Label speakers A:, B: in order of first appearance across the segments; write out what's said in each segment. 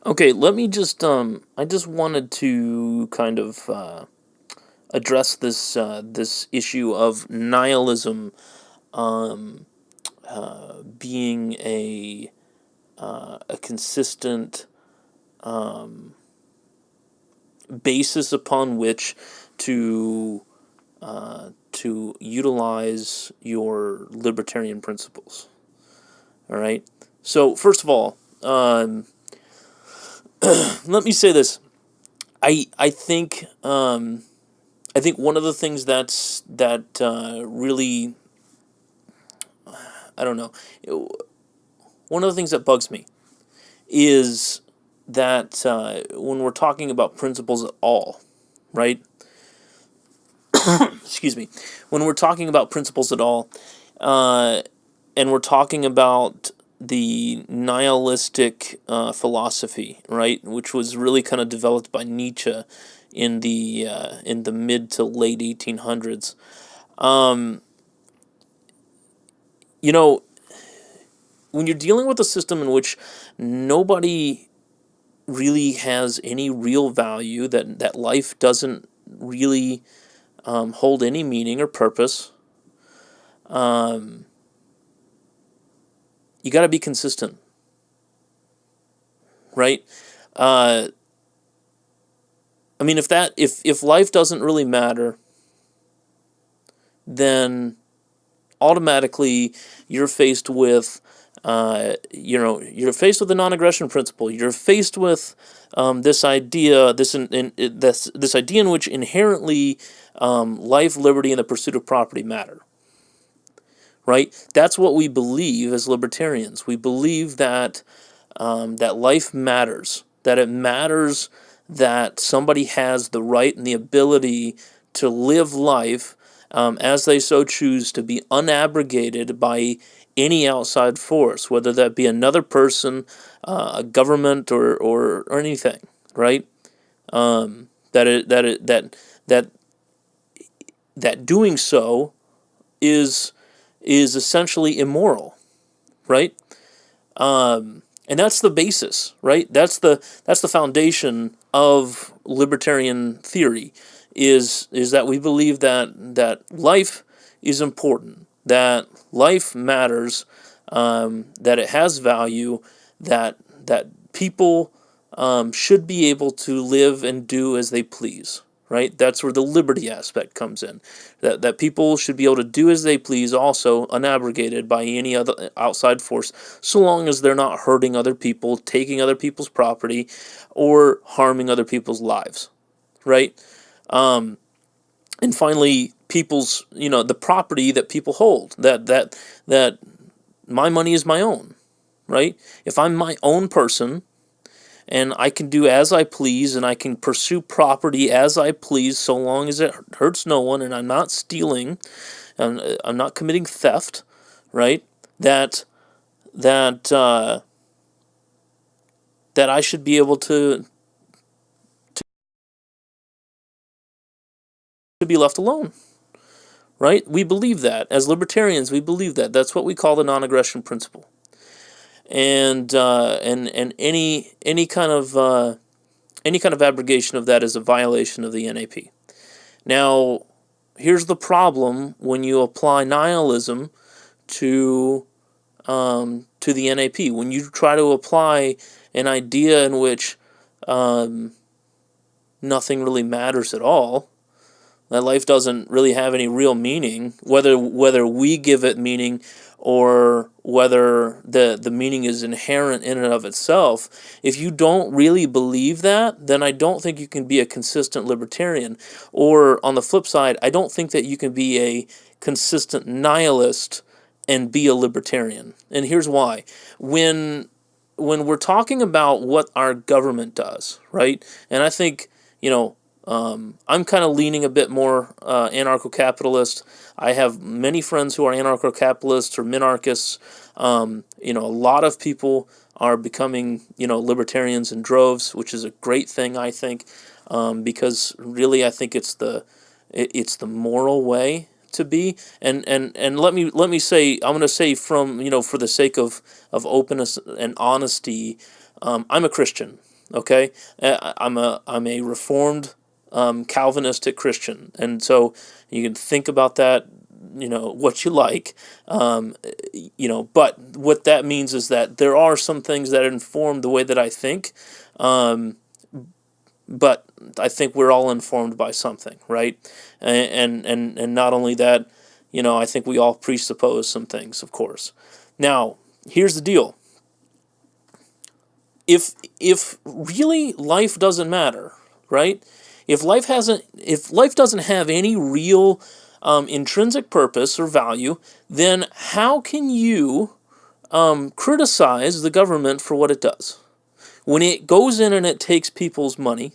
A: Okay, let me just I just wanted to kind of address this issue of nihilism um, being a consistent um, basis upon which to utilize your libertarian principles. All right. So first of all, let me say this. I think I think one of the things that really, I don't know, one of the things that bugs me is that when we're talking about principles at all, right? Excuse me. When we're talking about principles at all, uh, and we're talking about the nihilistic philosophy, right, which was really kind of developed by Nietzsche in the mid to late 1800s. Um, you know, when you're dealing with a system in which nobody really has any real value, that life doesn't really hold any meaning or purpose, um, you got to be consistent, right? Uh, I mean, if life doesn't really matter, then automatically you're faced with you're faced with the non-aggression principle. You're faced with this idea, this idea in which inherently life, liberty, and the pursuit of property matter. Right? That's what we believe as libertarians. We believe that that life matters. That it matters that somebody has the right and the ability to live life as they so choose, to be unabrogated by any outside force, whether that be another person, a government, or anything, right? That it, that it, that that doing so is essentially immoral, right? And that's the basis, right? That's the foundation of libertarian theory, is that we believe that life is important, that life matters, that it has value, that people should be able to live and do as they please. Right, that's where the liberty aspect comes in. That people should be able to do as they please, also unabrogated by any other outside force, so long as they're not hurting other people, taking other people's property, or harming other people's lives. Right, and finally, people's the property that people hold. That my money is my own. Right, if I'm my own person, and I can do as I please, and I can pursue property as I please, so long as it hurts no one, and I'm not stealing, and I'm not committing theft, right? That that that I should be able to be left alone, right? We believe that as libertarians. We believe that. That's what we call the non-aggression principle, and any kind of abrogation of that is a violation of the NAP. Now, here's the problem when you apply nihilism to the NAP. When you try to apply an idea in which nothing really matters at all, that life doesn't really have any real meaning, whether we give it meaning or whether the meaning is inherent in and of itself. If you don't really believe that, then I don't think you can be a consistent libertarian. Or on the flip side, I don't think that you can be a consistent nihilist and be a libertarian. And here's why. When we're talking about what our government does, right? And I think, I'm kind of leaning a bit more anarcho-capitalist. I have many friends who are anarcho-capitalists or minarchists. A lot of people are becoming, libertarians in droves, which is a great thing, I think, because really I think it's the moral way to be. And let me say, I'm going to say, from for the sake of openness and honesty, I'm a Christian. Okay, I'm a Reformed Calvinistic Christian, and so you can think about that, what you like, but what that means is that there are some things that inform the way that I think, but I think we're all informed by something, right? And not only that, I think we all presuppose some things, of course. Now, here's the deal. If really life doesn't matter, right? If life doesn't have any real intrinsic purpose or value, then how can you criticize the government for what it does? When it goes in and it takes people's money,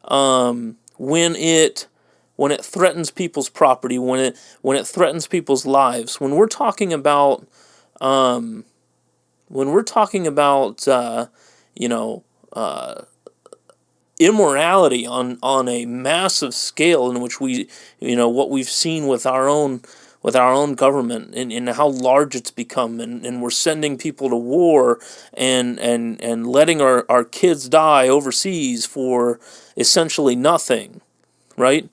A: when it threatens people's property, when it threatens people's lives, when we're talking about immorality on a massive scale, in which we, what we've seen with our own government, and how large it's become, and we're sending people to war, and letting our kids die overseas for essentially nothing, right?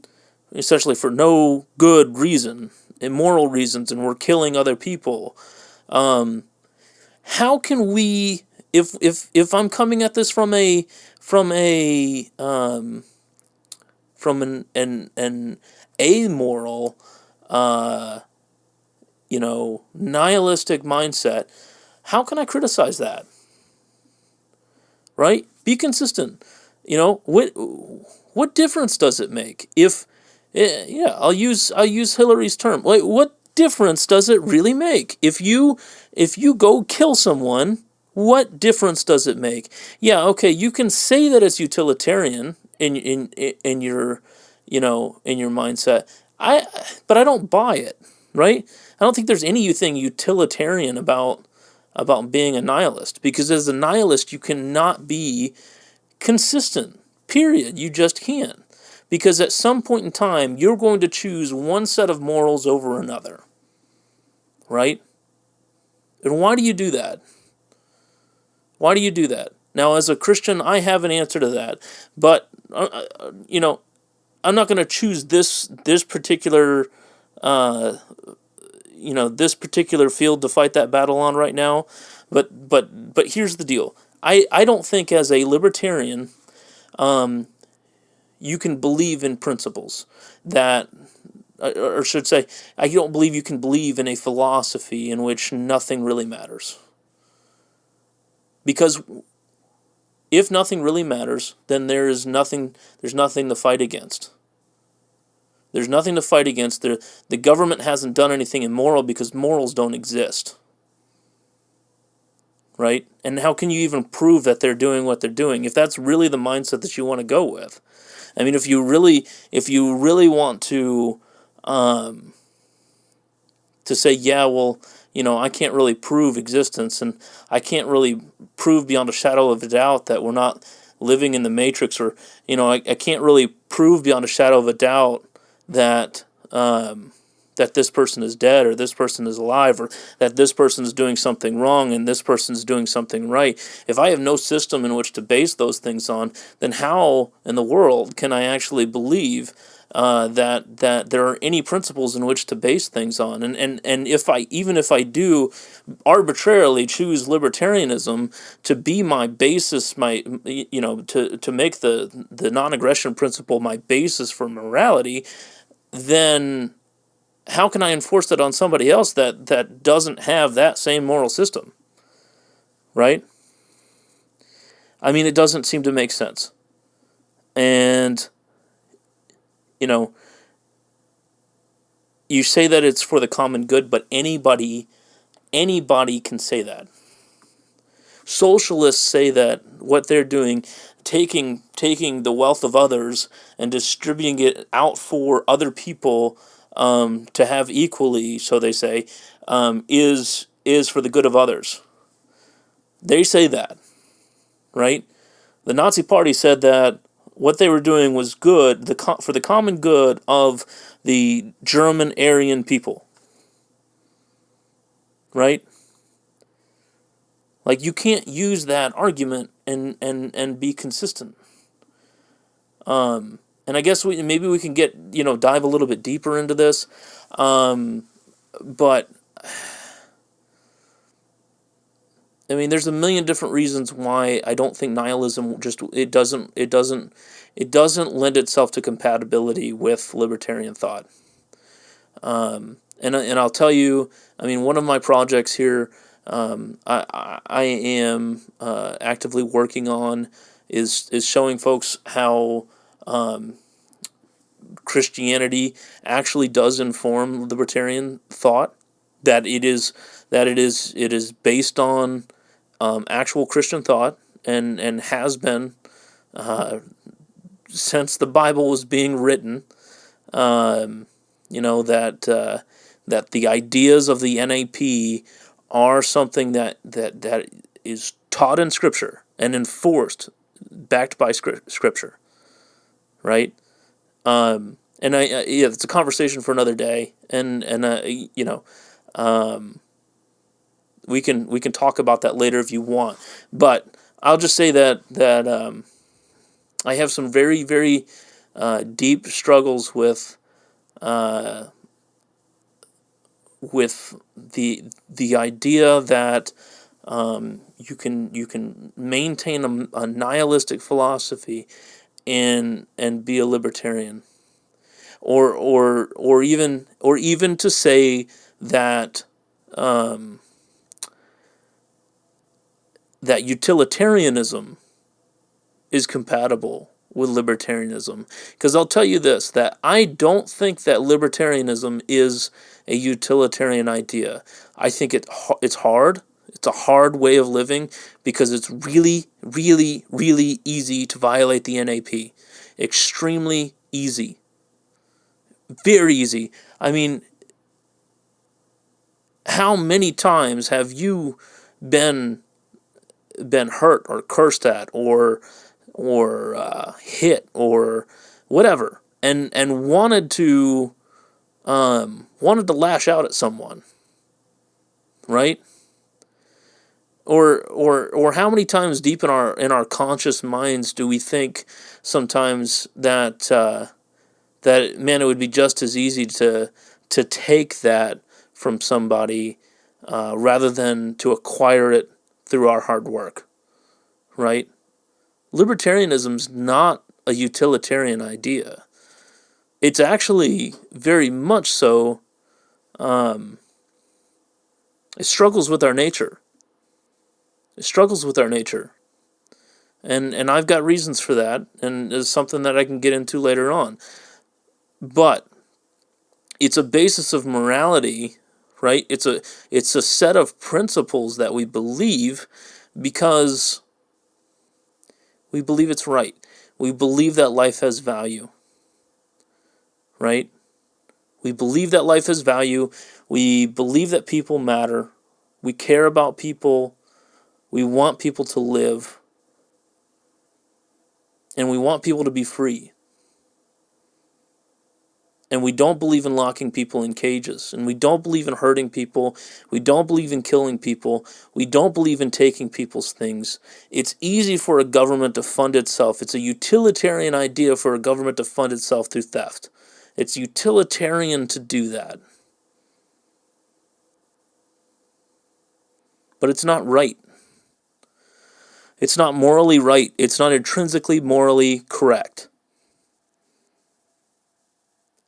A: Essentially for no good reason, immoral reasons, and we're killing other people. How can we, if I'm coming at this from an amoral, nihilistic mindset, how can I criticize that? Right? Be consistent. What difference does it make if? Yeah, I'll use Hillary's term. Like, what difference does it really make if you go kill someone? What difference does it make? Yeah, okay, you can say that it's utilitarian in your mindset. But I don't buy it, right? I don't think there's anything utilitarian about being a nihilist, because as a nihilist you cannot be consistent. Period. You just can't. Because at some point in time you're going to choose one set of morals over another. Right? And why do you do that? Why do you do that? Now, as a Christian, I have an answer to that, but I'm not going to choose this particular this particular field to fight that battle on right now. But here's the deal. I don't think, as a libertarian, you can believe in principles that, or should say, I don't believe you can believe in a philosophy in which nothing really matters. Because if nothing really matters, then there's nothing to fight against. There's nothing to fight against. The government hasn't done anything immoral because morals don't exist. Right? And how can you even prove that they're doing what they're doing if that's really the mindset that you want to go with? I mean, if you really want to say, yeah, well, I can't really prove existence, and I can't really prove beyond a shadow of a doubt that we're not living in the Matrix, or I can't really prove beyond a shadow of a doubt that that this person is dead, or this person is alive, or that this person is doing something wrong and this person is doing something right. If I have no system in which to base those things on, then how in the world can I actually believe that there are any principles in which to base things on? And if I do arbitrarily choose libertarianism to be my basis, to make the non-aggression principle my basis for morality, then how can I enforce that on somebody else that doesn't have that same moral system? Right? I mean, it doesn't seem to make sense. And you say that it's for the common good, but anybody can say that. Socialists say that what they're doing, taking the wealth of others and distributing it out for other people to have equally, so they say, is for the good of others. They say that, right? The Nazi Party said that what they were doing was good for the common good of the German Aryan people, right? Like, you can't use that argument and be consistent. And I guess maybe we can dive a little bit deeper into this, but I mean, there's a million different reasons why I don't think nihilism it doesn't lend itself to compatibility with libertarian thought. And I'll tell you, I mean, one of my projects here, I am actively working on is showing folks how Christianity actually does inform libertarian thought. That it is based on actual Christian thought, and has been since the Bible was being written. That the ideas of the NAP are something that is taught in Scripture and enforced, backed by Scripture, right? And it's a conversation for another day, and we can talk about that later if you want. But I'll just say that I have some very, very deep struggles with the idea that you can maintain a nihilistic philosophy and be a libertarian, or even to say that that utilitarianism is compatible with libertarianism. Because I'll tell you this, that I don't think that libertarianism is a utilitarian idea. I think it's hard. It's a hard way of living because it's really, really, really easy to violate the NAP. Extremely easy. Very easy. I mean, how many times have you been hurt or cursed at or hit or whatever, and wanted to lash out at someone, right? Or how many times deep in our conscious minds do we think sometimes that man, it would be just as easy to take that from somebody rather than to acquire it through our hard work, right? Libertarianism's not a utilitarian idea. It's actually very much so. It struggles with our nature. It struggles with our nature, and I've got reasons for that, and it's something that I can get into later on. But it's a basis of morality, right? It's a set of principles that we believe because we believe it's right. We believe that life has value, right? We believe that life has value. We believe that people matter. We care about people. We want people to live. And we want people to be free. And we don't believe in locking people in cages. And we don't believe in hurting people. We don't believe in killing people. We don't believe in taking people's things. It's easy for a government to fund itself. It's a utilitarian idea for a government to fund itself through theft. It's utilitarian to do that. But it's not right. It's not morally right. It's not intrinsically morally correct.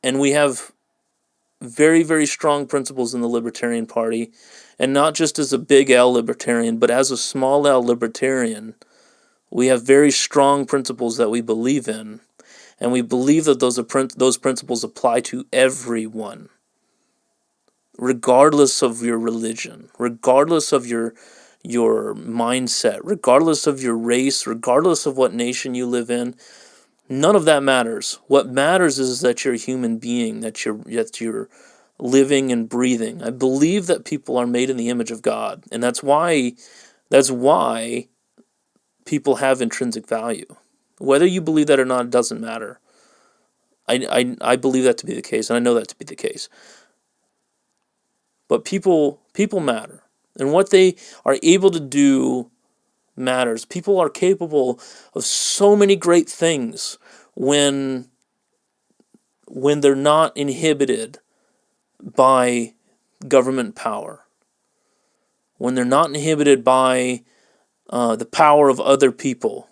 A: And we have very, very strong principles in the Libertarian Party, and not just as a big L libertarian, but as a small L libertarian. We have very strong principles that we believe in, and we believe that those principles apply to everyone, regardless of your religion, regardless of your mindset, regardless of your race, regardless of what nation you live in. None of that matters. What matters is that you're a human being, that you're living and breathing. I believe that people are made in the image of God, and that's why people have intrinsic value. Whether you believe that or not, it doesn't matter. I believe that to be the case, and I know that to be the case. But people matter, and what they are able to do matters. People are capable of so many great things when they're not inhibited by government power, when they're not inhibited by the power of other people,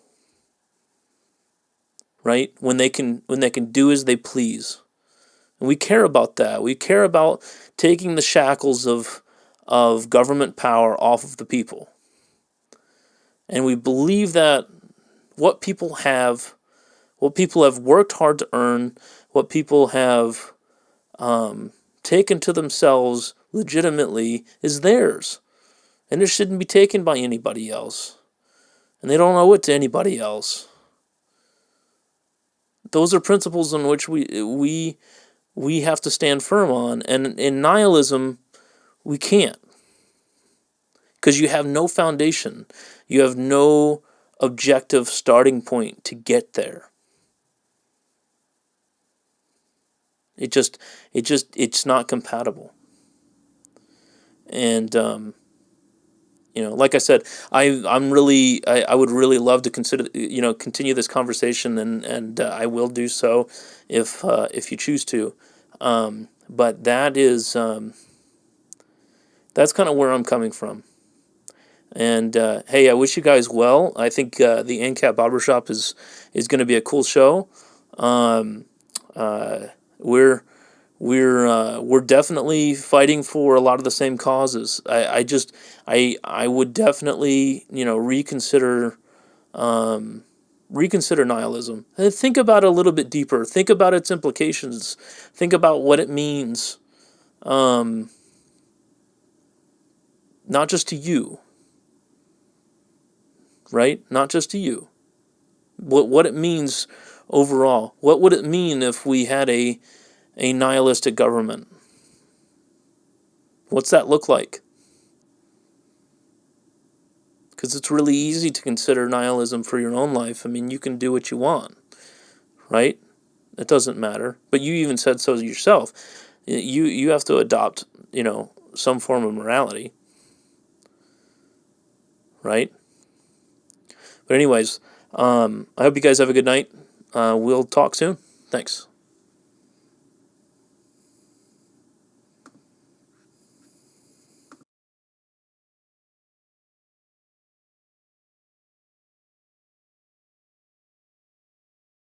A: right? When they can do as they please. And we care about that. We care about taking the shackles of government power off of the people. And we believe that what people have worked hard to earn, what people have taken to themselves legitimately, is theirs. And it shouldn't be taken by anybody else. And they don't owe it to anybody else. Those are principles on which we have to stand firm on. And in nihilism, we can't. Because you have no foundation. You have no objective starting point to get there. It's not compatible. And like I said, I would really love to continue this conversation, and I will do so if you choose to. But that's kind of where I'm coming from. And hey, I wish you guys well. I think the AnCap Barbershop is going to be a cool show. We're definitely fighting for a lot of the same causes. I would definitely reconsider nihilism and think about it a little bit deeper. Think about its implications. Think about what it means, not just to you, right? Not just to you. What it means overall. What would it mean if we had a nihilistic government? What's that look like? Because it's really easy to consider nihilism for your own life. I mean, you can do what you want, right? It doesn't matter. But you even said so yourself. You have to adopt, some form of morality, right? But anyways, I hope you guys have a good night. We'll talk soon. Thanks.